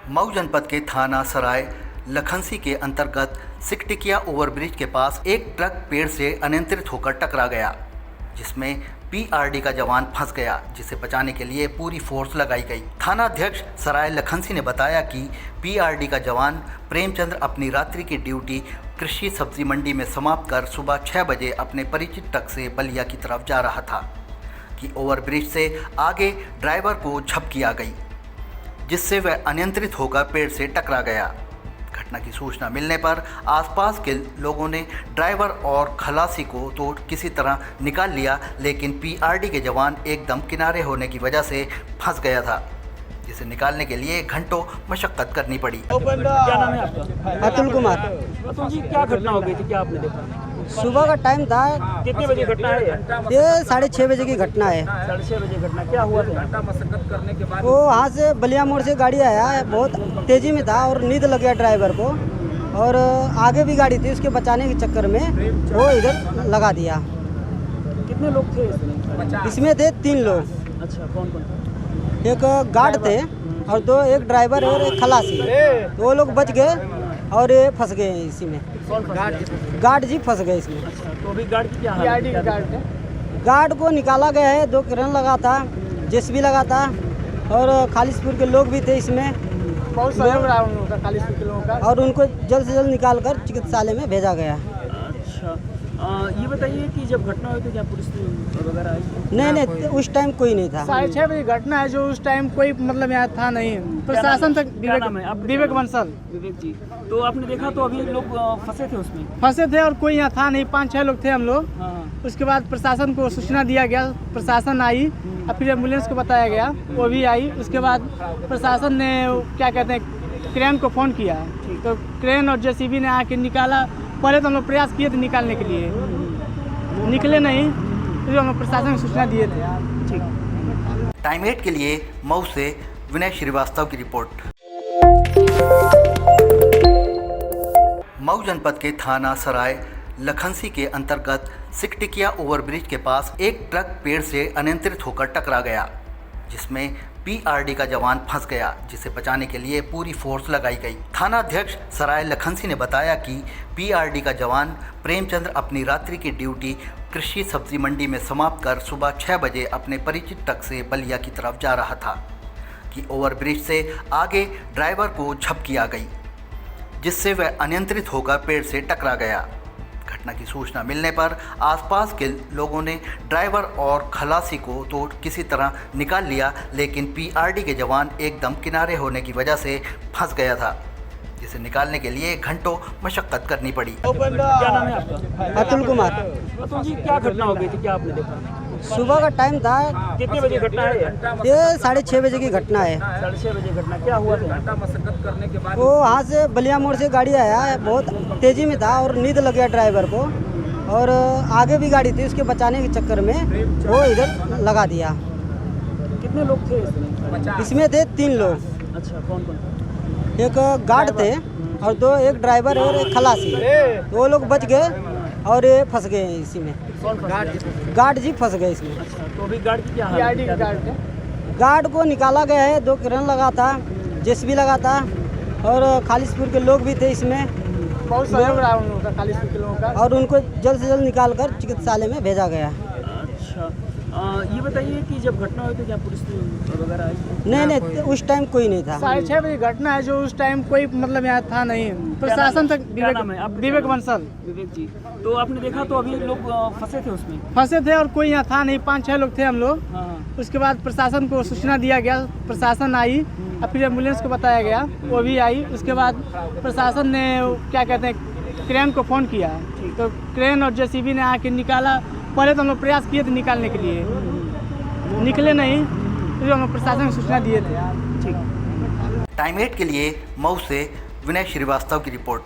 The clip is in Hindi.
मऊ जनपद के थाना सराय लखनसी के अंतर्गत सिकटिकिया ओवरब्रिज के पास एक ट्रक पेड़ से अनियंत्रित होकर टकरा गया, जिसमें पीआरडी का जवान फंस गया, जिसे बचाने के लिए पूरी फोर्स लगाई गई। थाना अध्यक्ष सराय लखनसी ने बताया कि पीआरडी का जवान प्रेमचंद्र अपनी रात्रि की ड्यूटी कृषि सब्जी मंडी में समाप्त कर सुबह 6 बजे अपने परिचित ट्रक से बलिया की तरफ जा रहा था कि ओवरब्रिज से आगे ड्राइवर को झपकी आ गई, जिससे वह अनियंत्रित होकर पेड़ से टकरा गया। घटना की सूचना मिलने पर आसपास के लोगों ने ड्राइवर और खलासी को तो किसी तरह निकाल लिया, लेकिन पीआरडी के जवान एकदम किनारे होने की वजह से फंस गया था, जिसे निकालने के लिए घंटों मशक्कत करनी पड़ी। क्या नाम है आपका? अतुल कुमार। अतुल जी, क्या घटना हो गई थी, क्या आपने देखा? सुबह का टाइम था। कितने बजे घटना है ये 6:30 बजे की घटना है। 6:30 बजे घटना। क्या हुआ था? वो वहाँ से बलिया मोड़ से गाड़ी आया, बहुत तेज़ी में था और नींद लग गया ड्राइवर को, और आगे भी गाड़ी थी, उसके बचाने के चक्कर में वो इधर लगा दिया। कितने लोग थे इसमें? इसमें थे 3 लोग। अच्छा, कौन कौन? एक गार्ड थे और एक ड्राइवर और एक खलासी। 2 लोग बच गए और ये फंस गए इसी में। गार्ड जी फंस गए इसमें। अच्छा, तो अभी गार्ड की क्या हालत है? गार्ड को निकाला गया है, 2 क्रेन लगा था, जेसीबी लगा था, और खालिशपुर के लोग भी थे इसमें। बहुत सहयोग रहा उन लोगों का, खालिशपुर के लोगों का, और उनको जल्द से जल्द निकाल कर चिकित्सालय में भेजा गया। अच्छा, ये बताइए कि जब घटना हुई तो क्या पुलिस वगैरह आई? नहीं, उस टाइम कोई नहीं था। 6:30 बजे घटना है, जो उस टाइम कोई मतलब यहाँ था नहीं। प्रशासन तक क्या नाम है? विवेक बंसल। विवेक जी, तो आपने देखा तो अभी लोग फंसे थे उसमें? फंसे थे और कोई यहाँ था नहीं, 5-6 लोग थे हम लोग। हाँ। उसके बाद प्रशासन को सूचना दिया गया, प्रशासन आई और फिर एम्बुलेंस को बताया गया, वो भी आई। उसके बाद प्रशासन ने क्या कहते हैं, क्रेन को फ़ोन किया, तो क्रेन और जेसीबी ने आके निकाला। पहले तो हम लोग प्रयास किए थे निकालने के लिए, निकले नहीं, फिर हम लोग प्रशासन को सूचना दिए थे। ठीक। टाइम 8 के लिए मऊ से विनय श्रीवास्तव की रिपोर्ट। मऊ जनपद के थाना सराय लखनसी के अंतर्गत सिकटिकिया ओवरब्रिज के पास एक ट्रक पेड़ से अनियंत्रित होकर टकरा गया, जिसमें पीआरडी का जवान फंस गया, जिसे बचाने के लिए पूरी फोर्स लगाई गई। थाना अध्यक्ष सराय लखनसी ने बताया कि पीआरडी का जवान प्रेमचंद्र अपनी रात्रि की ड्यूटी कृषि सब्जी मंडी में समाप्त कर सुबह 6 बजे अपने परिचित ट्रक से बलिया की तरफ जा रहा था कि ओवरब्रिज से आगे ड्राइवर को झपकी आ गई, जिससे वह अनियंत्रित होकर पेड़ से टकरा गया। घटना की सूचना मिलने पर आसपास के लोगों ने ड्राइवर और खलासी को तो किसी तरह निकाल लिया, लेकिन पीआरडी के जवान एकदम किनारे होने की वजह से फंस गया था, जिसे निकालने के लिए घंटों मशक्कत करनी पड़ी। क्या नाम है आपका? अतुल कुमार। अतुल जी, क्या घटना हो गई थी, क्या आपने देखा? सुबह का टाइम था। कितने बजे घटना है ये 6:30 बजे की घटना है। 6:30 बजे घटना। क्या हुआ था? वो वहाँ से बलिया मोड़ से गाड़ी आया, बहुत तेज़ी में था और नींद लग गया ड्राइवर को, और आगे भी गाड़ी थी, उसके बचाने के चक्कर में वो इधर लगा दिया। कितने लोग थे इसमें? इसमें थे 3 लोग। अच्छा, कौन कौन? एक गार्ड थे और एक ड्राइवर और एक खलासी। 2 लोग बच गए और ये फंस गए इसी में। गार्ड जी फंस गए इसमें। अच्छा, तो अभी गार्ड की क्या हालत है? गार्ड को निकाला गया है, 2 क्रेन लगा था, जेसीबी लगा था, और खालिशपुर के लोग भी थे इसमें। बहुत सहयोग रहा उन लोगों का, खालिशपुर के लोगों का, और उनको जल्द से जल्द निकाल कर चिकित्सालय में भेजा गया। अच्छा, ये बताइए कि जब घटना हुई तो क्या पुलिस वगैरह आई? नहीं, उस टाइम कोई नहीं था। 6:30 बजे घटना है, जो उस टाइम कोई मतलब यहाँ था नहीं। प्रशासन तक क्या नाम है? विवेक बंसल। विवेक जी, तो आपने देखा तो अभी लोग फंसे थे उसमें? फंसे थे और कोई यहाँ था नहीं, 5-6 लोग थे हम लोग। हाँ। उसके बाद प्रशासन को सूचना दिया गया, प्रशासन आई और फिर एम्बुलेंस को बताया गया, वो भी आई। उसके बाद प्रशासन ने क्या कहते हैं, क्रेन को फ़ोन किया, तो क्रेन और जेसीबी ने आके निकाला। पहले तो हम लोग प्रयास किए थे निकालने के लिए, निकले नहीं, फिर हम लोग प्रशासन को सूचना दिए थे। ठीक। टाइम 8 के लिए मऊ से विनय श्रीवास्तव की रिपोर्ट।